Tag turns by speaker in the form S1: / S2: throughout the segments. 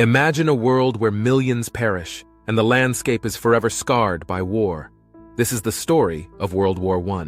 S1: Imagine a world where millions perish, and the landscape is forever scarred by war. This is the story of World War I.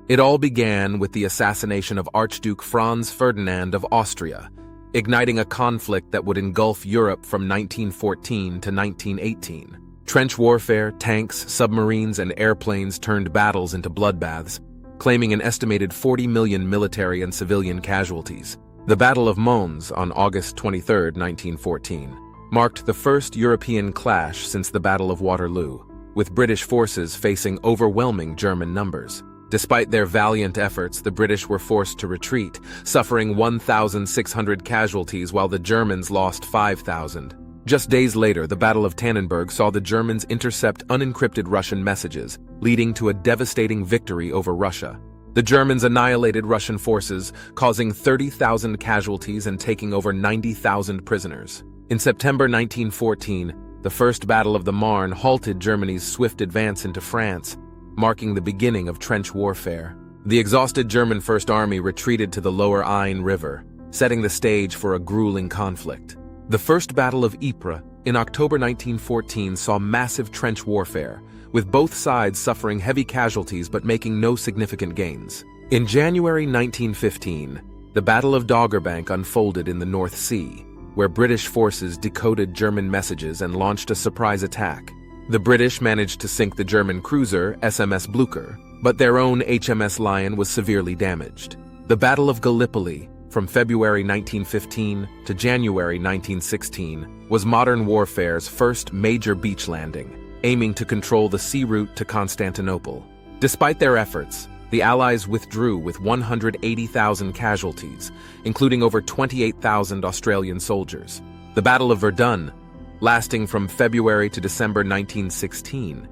S1: It all began with the assassination of Archduke Franz Ferdinand of Austria, igniting a conflict that would engulf Europe from 1914 to 1918. Trench warfare, tanks, submarines, and airplanes turned battles into bloodbaths, claiming an estimated 40 million military and civilian casualties. The Battle of Mons on August 23, 1914, marked the first European clash since the Battle of Waterloo, with British forces facing overwhelming German numbers. Despite their valiant efforts, the British were forced to retreat, suffering 1,600 casualties while the Germans lost 5,000. Just days later, the Battle of Tannenberg saw the Germans intercept unencrypted Russian messages, leading to a devastating victory over Russia. The Germans annihilated Russian forces, causing 30,000 casualties and taking over 90,000 prisoners. In September 1914, the First Battle of the Marne halted Germany's swift advance into France, marking the beginning of trench warfare. The exhausted German First Army retreated to the lower Aisne River, setting the stage for a grueling conflict. The First Battle of Ypres in October 1914 saw massive trench warfare, with both sides suffering heavy casualties but making no significant gains. In January 1915, the Battle of Doggerbank unfolded in the North Sea, where British forces decoded German messages and launched a surprise attack. The British managed to sink the German cruiser SMS Blücher, but their own HMS Lion was severely damaged. The Battle of Gallipoli, from February 1915 to January 1916, was modern warfare's first major beach landing, aiming to control the sea route to Constantinople. Despite their efforts, the Allies withdrew with 180,000 casualties, including over 28,000 Australian soldiers. The Battle of Verdun, lasting from February to December 1916,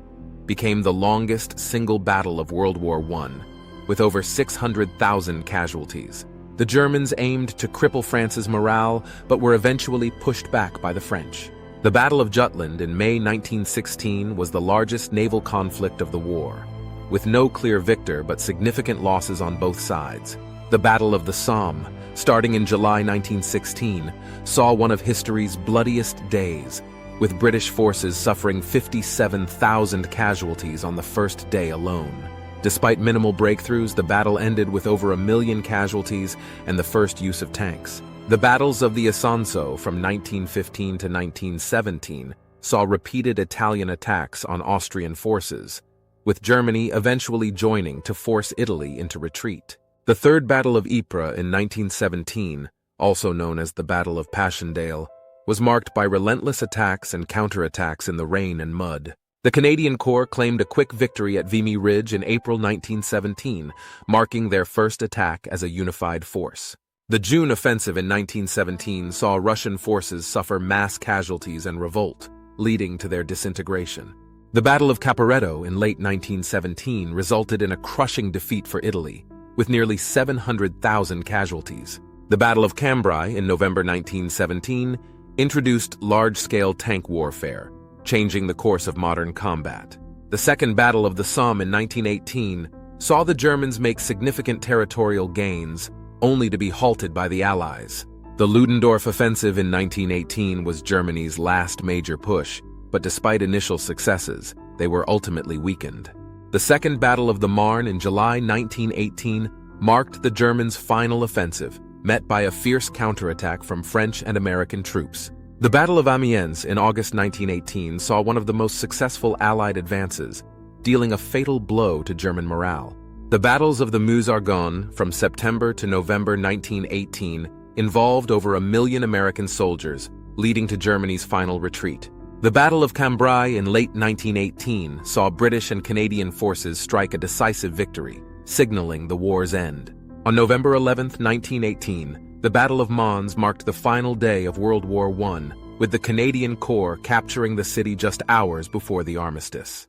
S1: became the longest single battle of World War I, with over 600,000 casualties. The Germans aimed to cripple France's morale, but were eventually pushed back by the French. The Battle of Jutland in May 1916 was the largest naval conflict of the war, with no clear victor but significant losses on both sides. The Battle of the Somme, starting in July 1916, saw one of history's bloodiest days, with British forces suffering 57,000 casualties on the first day alone. Despite minimal breakthroughs, the battle ended with over 1 million casualties and the first use of tanks. The battles of the Isonzo from 1915 to 1917 saw repeated Italian attacks on Austrian forces, with Germany eventually joining to force Italy into retreat. The Third Battle of Ypres in 1917, also known as the Battle of Passchendaele, was marked by relentless attacks and counterattacks in the rain and mud. The Canadian Corps claimed a quick victory at Vimy Ridge in April 1917, marking their first attack as a unified force. The June offensive in 1917 saw Russian forces suffer mass casualties and revolt, leading to their disintegration. The Battle of Caporetto in late 1917 resulted in a crushing defeat for Italy, with nearly 700,000 casualties. The Battle of Cambrai in November 1917 introduced large-scale tank warfare, changing the course of modern combat. The Second Battle of the Somme in 1918 saw the Germans make significant territorial gains, only to be halted by the Allies. The Ludendorff Offensive in 1918 was Germany's last major push, but despite initial successes, they were ultimately weakened. The Second Battle of the Marne in July 1918 marked the Germans' final offensive, met by a fierce counterattack from French and American troops. The Battle of Amiens in August 1918 saw one of the most successful Allied advances, dealing a fatal blow to German morale. The battles of the Meuse-Argonne from September to November 1918 involved over 1 million American soldiers, leading to Germany's final retreat. The Battle of Cambrai in late 1918 saw British and Canadian forces strike a decisive victory, signaling the war's end. On November 11, 1918, the Battle of Mons marked the final day of World War I, with the Canadian Corps capturing the city just hours before the armistice.